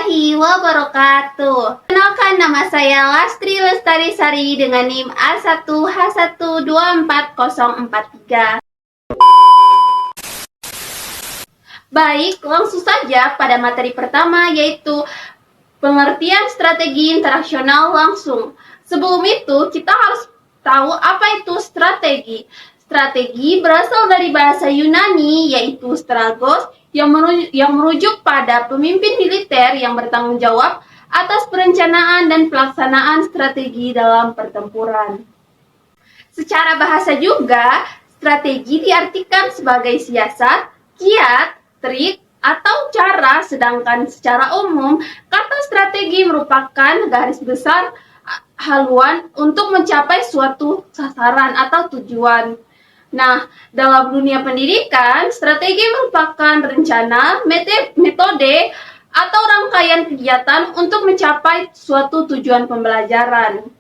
warahmatullahi wabarakatuh. Kenalkan, nama saya Lastri Lestari Sari dengan NIM A1H124043. Baik, langsung saja pada materi pertama, yaitu pengertian strategi interaksional langsung. Sebelum itu, kita harus tahu apa itu strategi. Strategi berasal dari bahasa Yunani, yaitu strategos, yang merujuk pada pemimpin militer yang bertanggung jawab atas perencanaan dan pelaksanaan strategi dalam pertempuran. Secara bahasa juga, strategi diartikan sebagai siasat, kiat, trik, atau cara, sedangkan secara umum, kata strategi merupakan garis besar haluan untuk mencapai suatu sasaran atau tujuan. Nah, dalam dunia pendidikan, strategi merupakan rencana, metode, atau rangkaian kegiatan untuk mencapai suatu tujuan pembelajaran.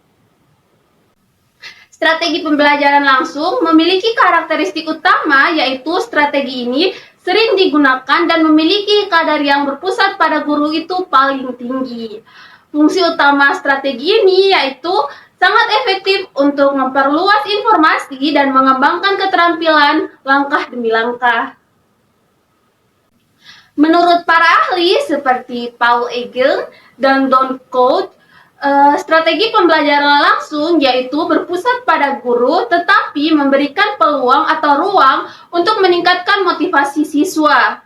Strategi pembelajaran langsung memiliki karakteristik utama, yaitu strategi ini sering digunakan dan memiliki kadar yang berpusat pada guru itu paling tinggi. Fungsi utama strategi ini yaitu sangat efektif untuk memperluas informasi dan mengembangkan keterampilan langkah demi langkah. Menurut para ahli seperti Paul Egel dan Don Coate, strategi pembelajaran langsung yaitu berpusat pada guru tetapi memberikan peluang atau ruang untuk meningkatkan motivasi siswa.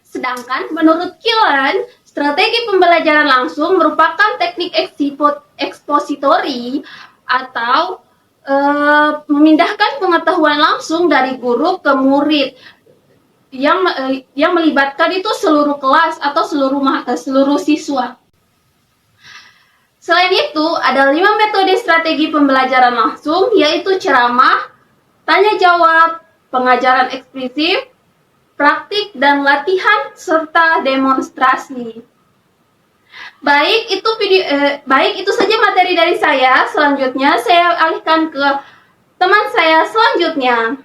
Sedangkan menurut Killen, strategi pembelajaran langsung merupakan teknik ekspositori atau memindahkan pengetahuan langsung dari guru ke murid yang melibatkan itu seluruh kelas atau seluruh siswa. Selain itu, ada 5 metode strategi pembelajaran langsung, yaitu ceramah, tanya jawab, pengajaran eksplisit, praktik dan latihan serta demonstrasi. Baik itu saja materi dari saya. Selanjutnya saya alihkan ke teman saya selanjutnya.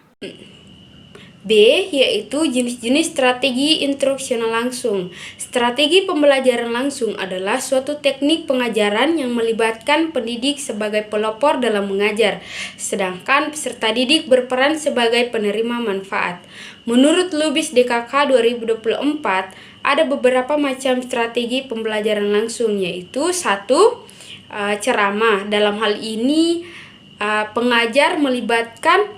B, yaitu jenis-jenis strategi instruksional langsung. Strategi pembelajaran langsung adalah suatu teknik pengajaran yang melibatkan pendidik sebagai pelopor dalam mengajar, sedangkan peserta didik berperan sebagai penerima manfaat. Menurut Lubis DKK 2024, ada beberapa macam strategi pembelajaran langsung, yaitu 1. Ceramah. Dalam hal ini, pengajar melibatkan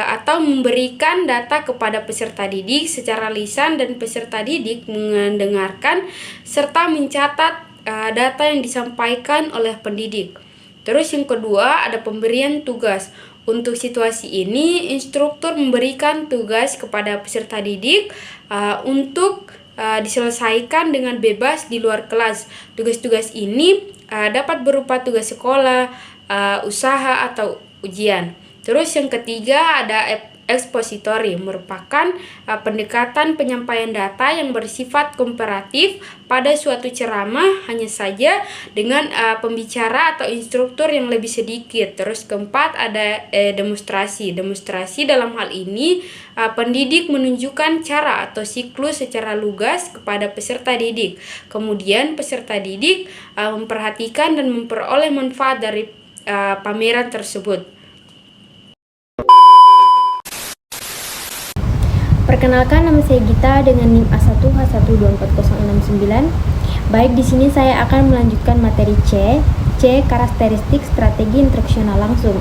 atau memberikan data kepada peserta didik secara lisan dan peserta didik mendengarkan serta mencatat data yang disampaikan oleh pendidik. Terus yang kedua, ada pemberian tugas. Untuk situasi ini, instruktur memberikan tugas kepada peserta didik untuk diselesaikan dengan bebas di luar kelas. Tugas-tugas ini dapat berupa tugas sekolah, usaha, atau ujian. Terus yang ketiga, ada ekspositori, merupakan pendekatan penyampaian data yang bersifat komparatif pada suatu ceramah, hanya saja dengan pembicara atau instruktur yang lebih sedikit. Terus keempat, ada demonstrasi. Demonstrasi dalam hal ini pendidik menunjukkan cara atau siklus secara lugas kepada peserta didik. Kemudian peserta didik memperhatikan dan memperoleh manfaat dari pameran tersebut. Perkenalkan, nama saya Gita dengan NIM A1H124069. Baik, di sini saya akan melanjutkan materi C, karakteristik strategi instruksional langsung.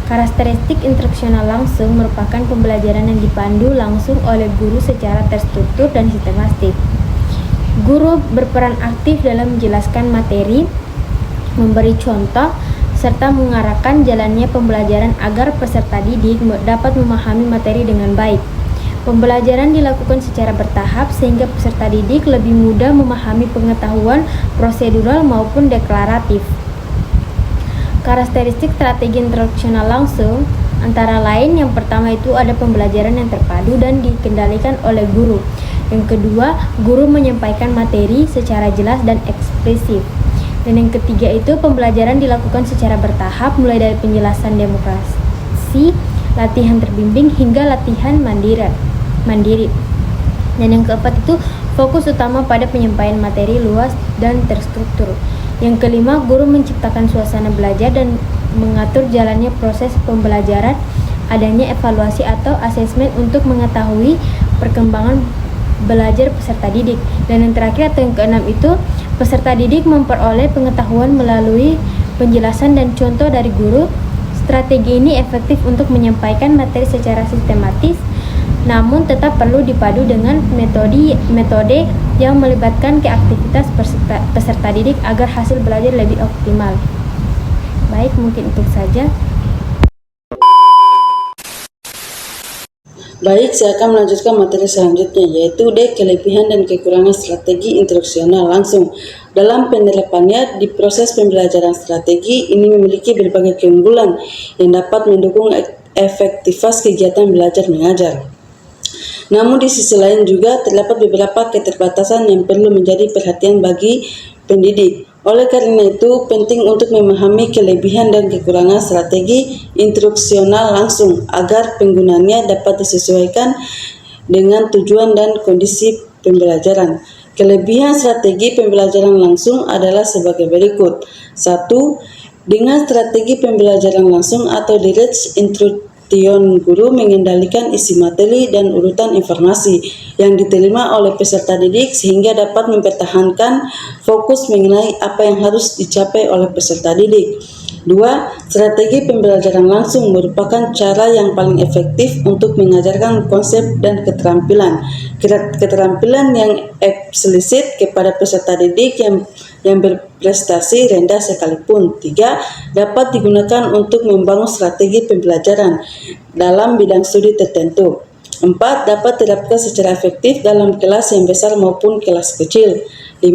Karakteristik instruksional langsung merupakan pembelajaran yang dipandu langsung oleh guru secara terstruktur dan sistematik. Guru berperan aktif dalam menjelaskan materi, memberi contoh, serta mengarahkan jalannya pembelajaran agar peserta didik dapat memahami materi dengan baik. Pembelajaran dilakukan secara bertahap sehingga peserta didik lebih mudah memahami pengetahuan prosedural maupun deklaratif. Karakteristik strategi instruksional langsung antara lain, yang pertama itu ada pembelajaran yang terpadu dan dikendalikan oleh guru. Yang kedua, guru menyampaikan materi secara jelas dan eksplisit. Dan yang ketiga itu pembelajaran dilakukan secara bertahap mulai dari penjelasan demokrasi, latihan terbimbing hingga latihan mandiri. Dan yang keempat itu Fokus utama pada penyampaian materi luas dan terstruktur. Yang kelima, guru menciptakan suasana belajar dan mengatur jalannya proses pembelajaran, adanya evaluasi atau asesmen untuk mengetahui perkembangan belajar peserta didik. Dan yang terakhir atau yang keenam itu, peserta didik memperoleh pengetahuan melalui penjelasan dan contoh dari guru. Strategi ini efektif untuk menyampaikan materi secara sistematis, namun tetap perlu dipadu dengan metode yang melibatkan aktivitas peserta didik agar hasil belajar lebih optimal. Baik, mungkin itu saja. Baik, saya akan melanjutkan materi selanjutnya, yaitu D. Kelebihan dan kekurangan strategi instruksional langsung. Dalam penerapannya, di proses pembelajaran strategi ini memiliki berbagai keunggulan yang dapat mendukung efektivitas kegiatan belajar mengajar. Namun di sisi lain juga terdapat beberapa keterbatasan yang perlu menjadi perhatian bagi pendidik. Oleh karena itu, penting untuk memahami kelebihan dan kekurangan strategi instruksional langsung agar penggunaannya dapat disesuaikan dengan tujuan dan kondisi pembelajaran. Kelebihan strategi pembelajaran langsung adalah sebagai berikut. 1. Dengan strategi pembelajaran langsung atau direct instruction, guru mengendalikan isi materi dan urutan informasi yang diterima oleh peserta didik sehingga dapat mempertahankan fokus mengenai apa yang harus dicapai oleh peserta didik. 2. Strategi pembelajaran langsung merupakan cara yang paling efektif untuk mengajarkan konsep dan keterampilan yang eksplisit kepada peserta didik yang berprestasi rendah sekalipun. 3. Dapat digunakan untuk membangun strategi pembelajaran dalam bidang studi tertentu. 4. Dapat diterapkan secara efektif dalam kelas yang besar maupun kelas kecil. 5.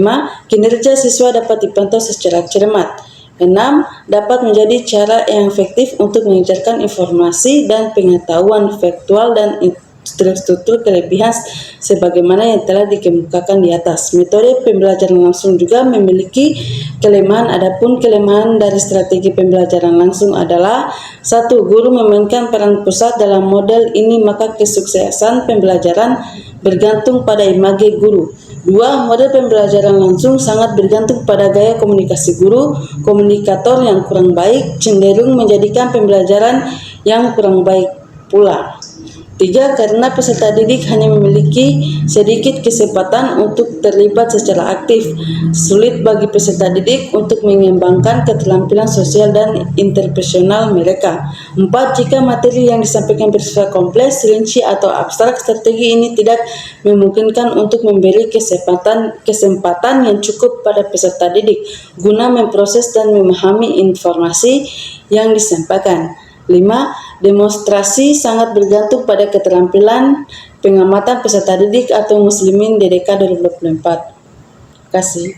Kinerja siswa dapat dipantau secara cermat. 6. Dapat menjadi cara yang efektif untuk mengajarkan informasi dan pengetahuan faktual dan struktur kelebihan sebagaimana yang telah dikemukakan di atas. Metode pembelajaran langsung juga memiliki kelemahan. Adapun kelemahan dari strategi pembelajaran langsung adalah 1. Guru memainkan peran pusat dalam model ini, maka kesuksesan pembelajaran bergantung pada image guru. 2. Model pembelajaran langsung sangat bergantung pada gaya komunikasi guru. Komunikator yang kurang baik cenderung menjadikan pembelajaran yang kurang baik pula. 3. Karena peserta didik hanya memiliki sedikit kesempatan untuk terlibat secara aktif, sulit bagi peserta didik untuk mengembangkan keterampilan sosial dan interpersonal mereka. 4. Jika materi yang disampaikan bersifat kompleks, rinci, atau abstrak, strategi ini tidak memungkinkan untuk memberi kesempatan yang cukup pada peserta didik guna memproses dan memahami informasi yang disampaikan. 5. Demonstrasi sangat bergantung pada keterampilan pengamatan peserta didik atau muslimin di dekade 2024. Terima kasih.